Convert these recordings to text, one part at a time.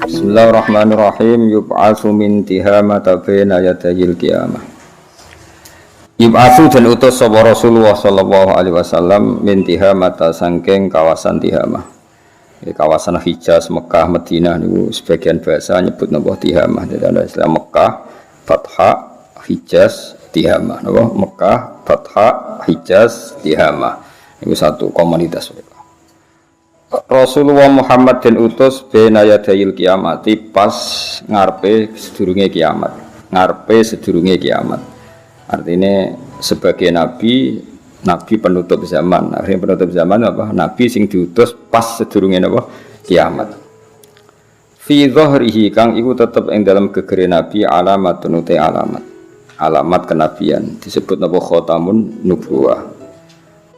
Bismillahirrahmanirrahim. Yub'atsu min tihamata baina yadayil qiyamah. Yub'atsu dan utus sapa Rasulullah sallallahu alaihi wasallam min tihamata sangking kawasan Tihamah. Kawasan Hijaz, Mekah, Madinah niku sebagian bahasa nyebut napa Tihamah. Jadi ada istilah Mekah, Fatha, Hijaz, Tihamah. Napa? Mekah, Fatha, Hijaz, Tihamah. Itu satu komunitas. Rasulullah Muhammad dan utus bena yadayil kiamati pas ngarepe sedurunge kiamat. Ngarepe sedurunge kiamat. Artinya sebagai nabi penutup zaman. Akhirnya penutup zaman apa? Nabi sing diutus pas sedurunge apa? Kiamat. Fi dhahrihi kang iku tetep ing dalam gegere nabi alamatun uta alamat. Alamat kenabian disebut napa khatamun nubuwah.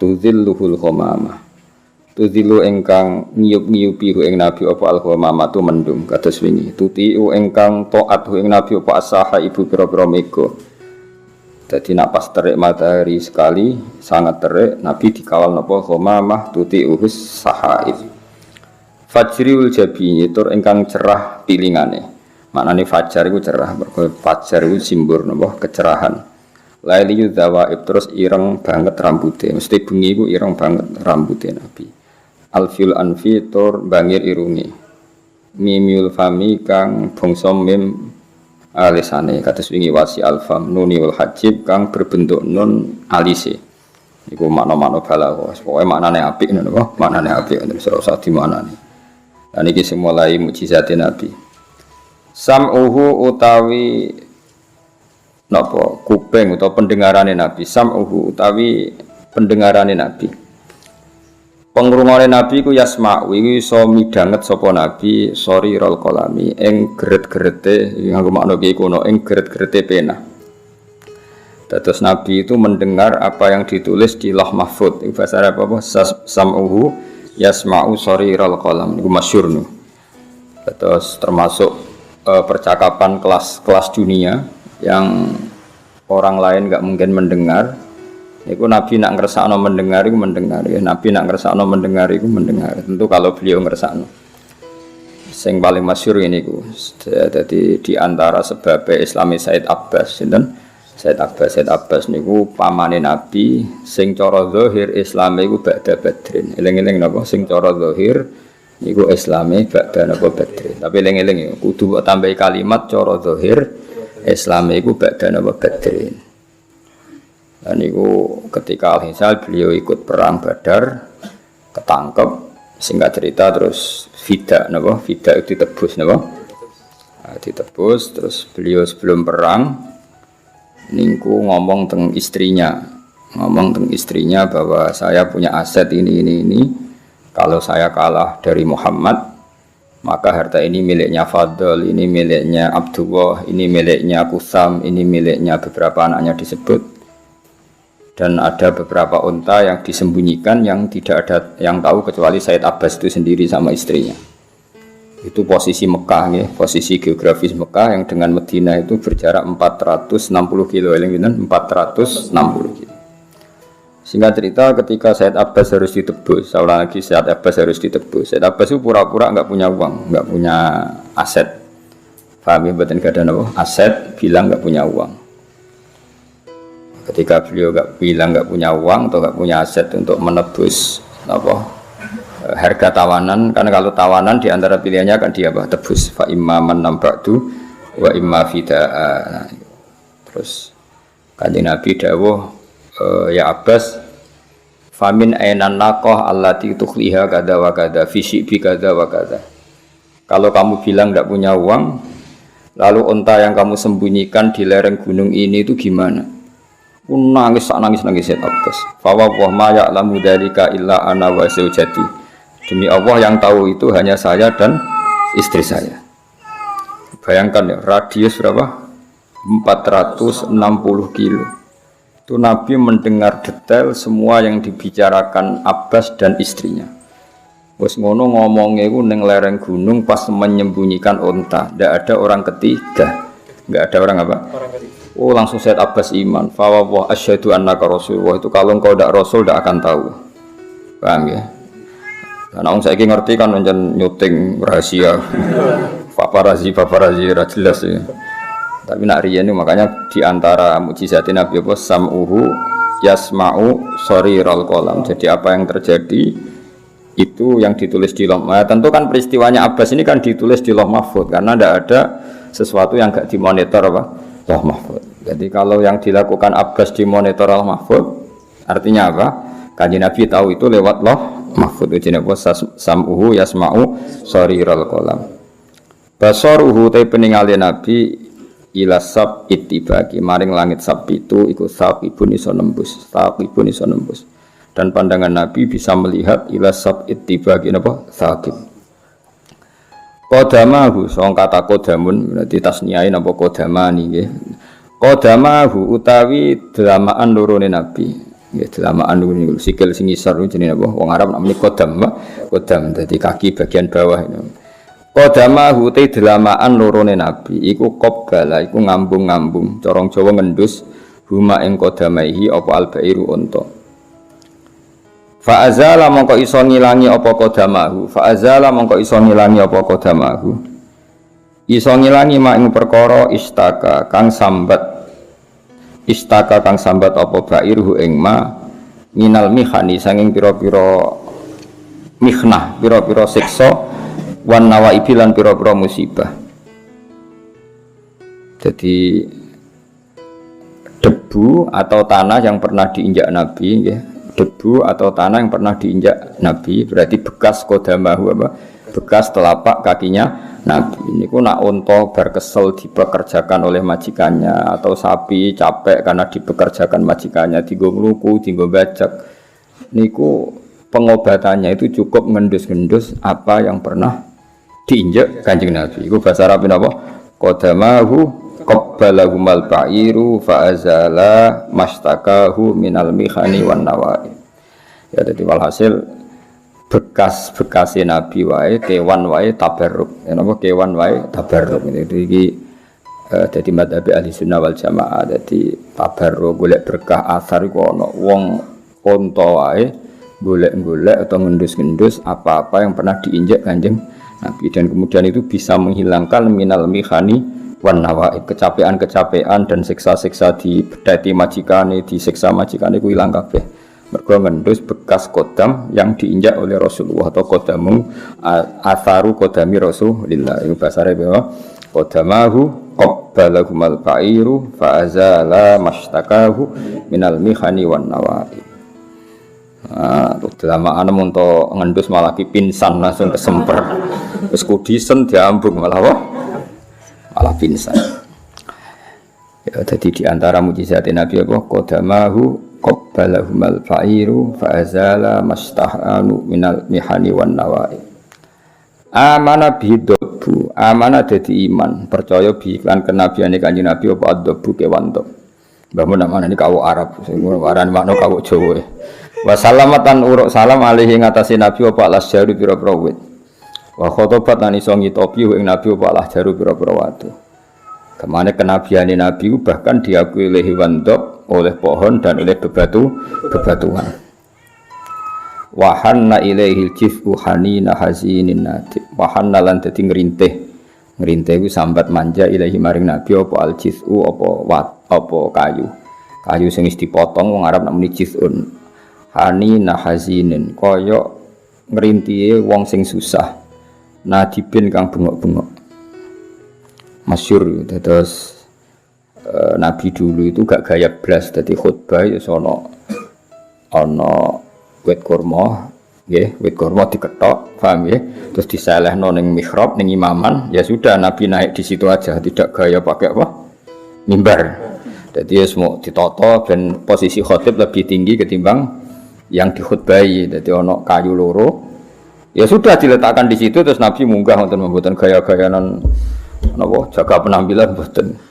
Tudzilluhul ghamamah. Tudilu engkang ngiyup-ngiyupi ing nabi apa al-ghamamatu mendung kados wingi. Tutiu engkang taat ing nabi apa asaha ibu pira-pira mega. Dadi nak pas terik matahari sekali sangat terik nabi dikawal napa ghamamah tutiu sahaib. Fajriul jabi tur engkang cerah pilingane. Maknane fajar iku cerah, mergo fajar iku simbol napa kecerahan. Laili dawaib terus ireng banget rambutnya. Mesti bengi iku ireng banget rambutnya nabi. Alfil anfi tur bangir irungi mimiul fami kang bangsa mim alisane kados wingi wasi alfam nuniul hajib kang berbentuk nun alise iku makna-makna balaghah pokoke maknane apik ngono apa maknane apik terus ora usah dimaknani lan iki sing mulai mukjizat nabi sam'uhu utawi napa kuping utawa pendengarane nabi sam'uhu utawi pendengarane nabi. Pengrungane nabi ku yasma'u iki iso midanget sapa nabi sori rol kolami ing geret-gerete nganggo makna iki kuno ing geret-gerete pena. Dados nabi itu mendengar apa yang ditulis di Lauh Mahfuz. Iku bahasa Arab apa? Sam'uhu yasma'u sori rol kolam. Iku masyhur nu. Dados termasuk percakapan kelas dunia yang orang lain enggak mungkin mendengar. Iku Nabi nak ngersakno mendengar iku mendengar ya. Nabi nak ngersakno mendengar iku mendengar. Tentu kalau beliau ngersakno. Sing paling masyhur ini iku. Jadi di antara sebab Islami Said Abbas sinten? Said Abbas niku pamane Nabi sing cara zahir Islame iku ba'da Badrin. Eling-eling napa sing cara zahir niku Islame ba'da napa Badrin. Tapi eling-eling kudu tambahi kalimat cara zahir Islame iku ba'da napa Badrin. Dan itu ketika Al-Hisal beliau ikut perang Badar, ketangkep, singkat cerita terus fida itu ditebus ditebus terus beliau sebelum perang niku ngomong teng istrinya bahwa saya punya aset ini kalau saya kalah dari Muhammad maka harta ini miliknya Fadl, ini miliknya Abdullah, ini miliknya Kusam, ini miliknya beberapa anaknya disebut. Dan ada beberapa unta yang disembunyikan yang tidak ada yang tahu kecuali Said Abbas itu sendiri sama istrinya. Itu posisi Mekah ya, posisi geografis Mekah yang dengan Madinah itu berjarak 460 kilo, 460 kilo. Singkat cerita ketika Said Abbas harus ditebus, seorang lagi Said Abbas harus ditebus. Said Abbas itu pura-pura nggak punya uang, nggak punya aset. Paham ya, betul nggak ada aset, bilang nggak punya uang. Ketika beliau nggak punya uang atau nggak punya aset untuk menebus harga tawanan, karena kalau tawanan diantara pilihannya akan dia tebus fa imma man nambatu wa imma fidaa. Terus kanjeng Nabi dawuh ya Abbas famin ainan naqah allati tukhliha kada wa kada fi shibi kada wa kada. Kalau kamu bilang nggak punya uang, lalu unta yang kamu sembunyikan di lereng gunung ini itu gimana? Nangis Said Abbas. Fa wa ma ya'lamu dzalika illa ana wa zaujati. Demi Allah yang tahu itu hanya saya dan istri saya. Bayangkan ya, radius berapa? 460 kilo. Itu Nabi mendengar detail semua yang dibicarakan Abbas dan istrinya. Wes ngono ngomongnya itu neng lereng gunung pas menyembunyikan unta. Tidak ada orang ketiga. Enggak ada orang apa? Orang ketiga. Oh langsung Said Abbas iman. Fa wa asyhadu annaka rasulullah. Itu kalau engkau tidak rasul tidak akan tahu. Paham ya? Karena orang saiki ngerti kan pancen nyuting rahasia. Paparazi ra jelas ya. Tapi nak riyen makanya di antara mukjizat Nabi apa sam'uhu yasma'u sariral qalam. Jadi apa yang terjadi itu yang ditulis di Lauh Mahfuz. Tentu kan peristiwanya Abbas ini kan ditulis di Lauh Mahfuz karena tidak ada sesuatu yang enggak dimonitor apa Lauh Mahfuz. Jadi kalau yang dilakukan Abbas dimonitor Lauh Mahfuz artinya apa? Kanjeng Nabi tahu itu lewat Lauh Mahfuz. Jadi apa sam'uhu yasma'u sariral qalam. Basaruhu te peningale Nabi ila sab ittibaki maring langit sab itu iku saqibun iso nembus dan pandangan Nabi bisa melihat ila sab ittibaki napa saqib qadamahu song kata qadamun berarti tasniahe napa qadamani nggih qadamahu utawi delamaan lorone Nabi nggih delamaan niku sikil sing isor jenenge napa wong Arab namanya qadam dadi kaki bagian bawah ini. Qadamahu te delamaan lorone Nabi iku qabbala iku ngambung-ngambung corong Jawa ngendus huma ing qadamaihi apa albairu unta fa azala mongko iso ngilangi apa qadamahu iso ngilangi mak ing perkara istaka kang sambat apa bairuhu ing ma minal mihani sanging pira-pira mihnah pira-pira siksa wan nawaibi lan pira-pira musibah. Jadi debu atau tanah yang pernah diinjak Nabi ya. Debu atau tanah yang pernah diinjak Nabi berarti bekas qadamahu apa? Bekas telapak kakinya Nabi. Ini ku nak unta berkesel dipekerjakan oleh majikannya atau sapi capek karena dipekerjakan majikannya dienggo ngluku, dienggo bajak. Niku pengobatannya itu cukup ngendus-ngendus apa yang pernah diinjak Kanjeng Nabi. Iku bahasa Arab napa? Qadamahu qabbalahumal ba'iru fa azala mastakahu minal mihani wan nawai. Ya dadi walhasil bekas-bekase Nabi wae kewan wae tabarruk. Ya napa kewan wae tabarruk. Itu iki dadi madzhab Ahlussunnah wal Jamaah. Dadi tabarruk golek berkah asar iku ana wong unta wae golek-golek atau ngendus-ngendus apa-apa yang pernah diinjak Kanjeng Nabi dan kemudian itu bisa menghilangkan minal mihani wan nawaib kecapean-kecapean dan siksa-siksa di bedati majikane disiksa majikane ku ilang kabeh mergo ngendus bekas qadam yang diinjak oleh Rasulullah atau qadamu atharu qadami Rasulillah itu bahasa Arab ya qadamahu qabbalahumal ba'iru fa azala mashtakahu minal mihani wan nawaib. Delamaan untuk ngendus malah pingsan langsung kesemper terus kudisen diambung malah pingsan ya jadi diantara mujizat Nabi apa qadamahu qabbalahumal fa'iru fa'azala mastahanu minal mihani wan nawai amana bidobu amana dadi iman percaya bi iklan kenabiane Kanjeng Nabi apa adobu kewan tok mbah namane iki kawuk Arab sing warane makna kawuk Jawa wa salamatan uruk salam alaihi ngatasi Nabi apa alas jaru pira-pira wit wa khotobat lan iso ngitopi ing Nabi apa alas jaru pira-pira watu kemana kenabiane Nabi bahkan diakui oleh hewan dok oleh pohon dan oleh bebatuan wa hanna ilaihi jifu hanina hazinin natib wa hanna lan dadi ngrintih ku sambat manja ilahi maring Nabi apa al jifu apa kayu sing wis dipotong wong Arab namune jizun hani nahazinin kaya ngrintihe wong sing susah nadibin kang bengok-bengok masyhur terus Nabi dulu itu gak gaya blas dadi khutbah ya ana wit kurma nggih wit kurma diketok paham nggih terus diselehno ning mihrab ning imaman ya sudah Nabi naik di situ aja tidak gaya pakai apa mimbar jadi semua ditoto dan posisi khotib lebih tinggi ketimbang yang dikhutbahi, jadi ono kayu loro, ya sudah diletakkan di situ terus Nabi munggah untuk membuatkan gaya-gayanan, jaga penampilan buatan.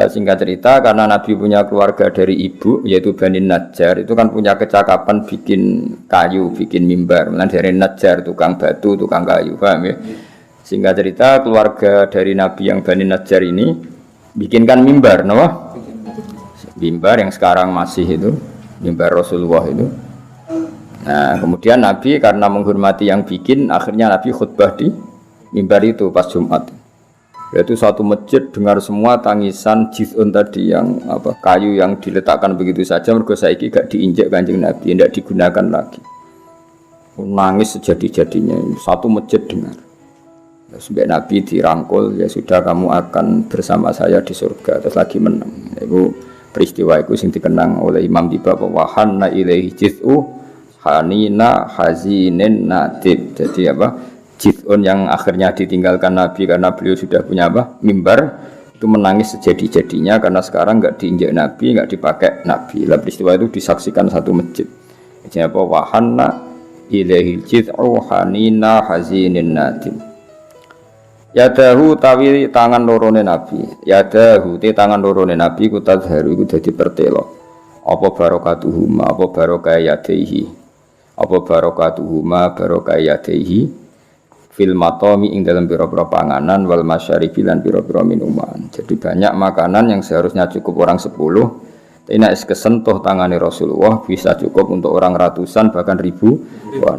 Singkat cerita, karena Nabi punya keluarga dari ibu, yaitu Bani Najjar, itu kan punya kecakapan bikin kayu, bikin mimbar. Mulai dari Najjar, tukang batu, tukang kayu, paham ya? Singkat cerita, keluarga dari Nabi yang Bani Najjar ini bikinkan mimbar, mimbar yang sekarang masih itu. Mimbar Rasulullah itu Nah, kemudian Nabi karena menghormati yang bikin, akhirnya Nabi khutbah di mimbar itu pas Jumat. Yaitu satu masjid dengar semua tangisan jiz'un tadi yang kayu yang diletakkan begitu saja mergo saiki gak diinjak Kanjeng Nabi, tidak digunakan lagi. Nangis sejadi-jadinya, satu masjid dengar. Sampai Nabi dirangkul, ya sudah kamu akan bersama saya di surga, terus lagi menang. Itu peristiwa itu yang dikenang oleh Imam di bab wahanna ilaihi jiz'u hanina hazinin natib. Jadi jiz'un yang akhirnya ditinggalkan Nabi karena beliau sudah punya mimbar, itu menangis sejadi-jadinya karena sekarang enggak diinjak Nabi, enggak dipakai Nabi. Lah peristiwa itu disaksikan satu masjid. Jadi wahanna ilaihi jiz'u hanina hazinin natib. Yadahu tawi tangan lorone Nabi. Yadahu te tangan lorone Nabi ku tadharu iku dadi pertelo. Apa barokatuhuma, apa barokah yadaihi. Apa barokatuhuma barokah yadaihi fil matomi ing dalam pira-pira panganan wal masyaribi lan pira-pira minuman. Jadi banyak makanan yang seharusnya cukup orang 10. Nek kesentuh tangane Rasulullah bisa cukup untuk orang ratusan bahkan ribu.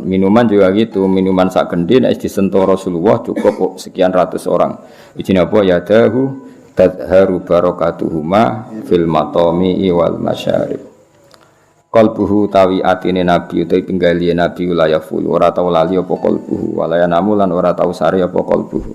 Minuman juga gitu, minuman sak gendhe nek disentuh Rasulullah cukup sekian ratus orang. Ijine apa ya dahu tadharu barakatuhuma fil matami wal masyarib. Qalbuhu tawi atine Nabi utawi pinggalie Nabi wilayah ful ora tau lali apa qalbuhu walaya namulan ora tau sari apa qalbuhu.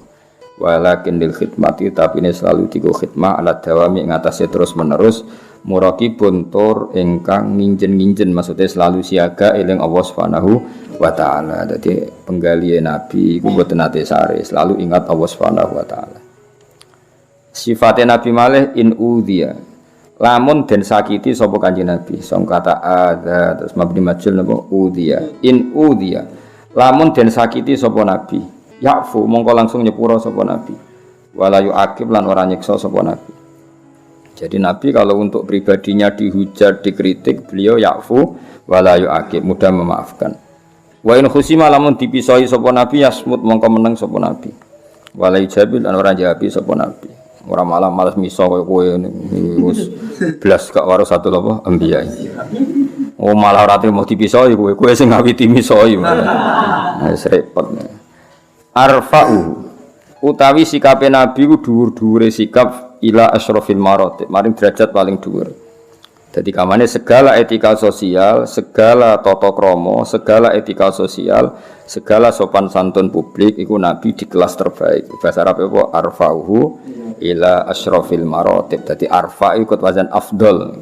Walakin lil khidmati tapi ini selalu digo khidmah alat dawami ngatasi terus menerus murakibun tur ingkang nginjen-nginjen maksudnya selalu siaga eling Allah Subhanahu wa taala. Dadi penggali Nabi iku mboten nate sare, selalu ingat Allah Subhanahu wa taala. Sifatnya Nabi malih in udhiya. Lamun den sakiti sapa Kanjeng Nabi, song kata ada terus mabni majul napa udhiya. In udhiya. Lamun den sakiti sapa Nabi, ya'fu mongko langsung nyepuro sapa Nabi. Wala yu'aqib lan ora nyiksa sapa Nabi. Jadi Nabi kalau untuk pribadinya dihujat, dikritik, beliau ya'fu wala yu'aqib, mudah memaafkan. Wa in khusima lamun dipisahi sapa Nabi yasmut mongko meneng sapa Nabi. Wala yujabil lan ora jawabi sapa Nabi. Ora malah malas miso koyo kowe wis blas gak karo satu apa anbiya. Oh malah ora trimo dipisahi kowe sing ngawiti misahi. Wis repot. Arfa'u utawi sikape Nabi ku dhuwur-dhuwure sikap ila asyrafil maratib, maring derajat paling dhuwur. Jadi kamane segala etika sosial, segala tata krama, segala etika sosial, segala sopan santun publik iku Nabi di kelas terbaik. Bahasa Arab apa? Arfa'uhu ila asyrafil maratib. Jadi arfa ikut wazan afdol.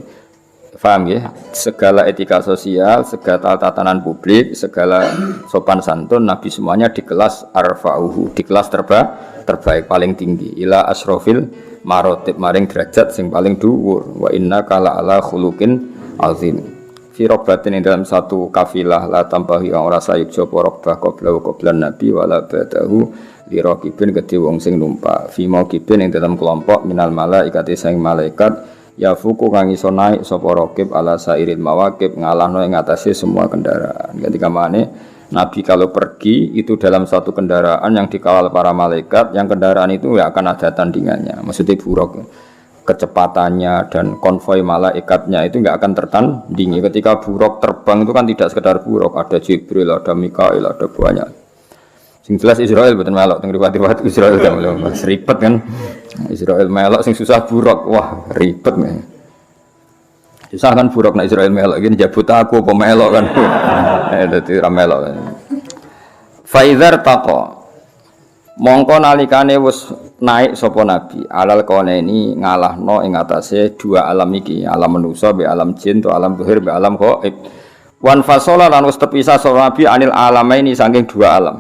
Paham ya? Segala etika sosial, segala tatanan publik, segala sopan santun Nabi semuanya di kelas arfa'uhu, di kelas terbaik paling tinggi. Ila asyrafil marotib maring derajat sing paling dhuwur. Wa inna kala ala khuluqin azim. Fi robatin ing dalam satu kafilah la tambahi ora sayuk japa robah qablan nabi wala badahu li raqibin kedhe wong sing numpak. Fi mauqibin ing dalam kelompok minal malaikati sing malaikat ya fuku kang iso naik sapa raqib ala sairil mawaqib ngalahno ing atase semua kendaraan. Ketika mane Nabi kalau pergi itu dalam satu kendaraan yang dikawal para malaikat, yang kendaraan itu ya akan ada tandingannya. Maksudnya buruk kecepatannya dan konvoi malaikatnya itu enggak akan tertandingi. Ketika buruk terbang itu kan tidak sekedar buruk, ada Jibril, ada Mikail, ada banyak. Sing jelas Israel betul melok, teng riwayat Israel kan ribet kan. Israel melok sing susah buruk, wah ribet nih. Susah kan buruk nek Israel melok iki njabut aku apa melok kan. Dadi ra melok. Fa idzar taqa. Mongko nalikane wis naik sapa nabi, alal qaulaini ngalahno ing atase dua alam iki, alam manusa be alam jin to alam zahir be alam ghaib. Wan fasola lan wis terpisah sapa nabi anil alamaini saking dua alam.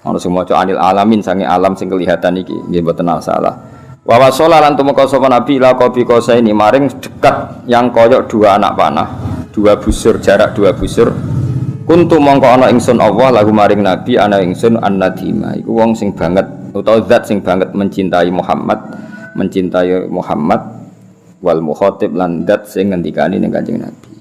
Ono sing maca anil alamin saking alam sing kelihatan iki, nggih mboten salah. Wa wasala lan tumeka sapa nabi la qabi qasaini maring dekat yang koyok dua anak panah, dua busur jarak dua busur. Kuntu mongko ana ingsun Allah lagu maring nabi ana ingsun annadima iku wong sing banget utawa zat sing banget mencintai Muhammad wal mukhatib lan zat sing ngendikani ning Kanjeng Nabi.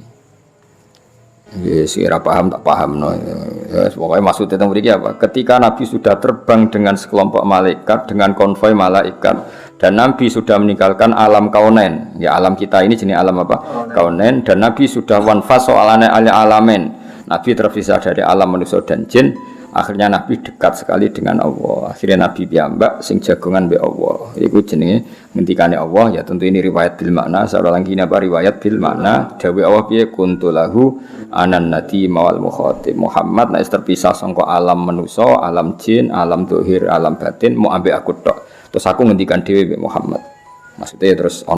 Wis ora paham tak pahamno. Wis pokoke maksudnya teng mriki apa? Ketika Nabi sudah terbang dengan sekelompok malaikat dengan konvoi malaikat dan Nabi sudah meninggalkan alam kaunen. Ya alam kita ini jenis alam apa? Kaunen dan Nabi sudah wanfas alane alamen. Nabi terpisah dari alam manusia dan jin. Akhirnya Nabi dekat sekali dengan Allah. Akhirnya Nabi piyambak sing jagongan be Allah. Iku jenenge ngendikane Allah ya tentu ini riwayat bil makna. Seorang lagi napa riwayat bil makna. Dawe Allah piye kuntu lahu anan nati mawal mukhatib. Muhammad nek terpisah sangka alam manusia, alam jin, alam zahir, alam batin mau ambek aku tok. Terus aku ngendikan dhewe be Muhammad. Maksudnya terus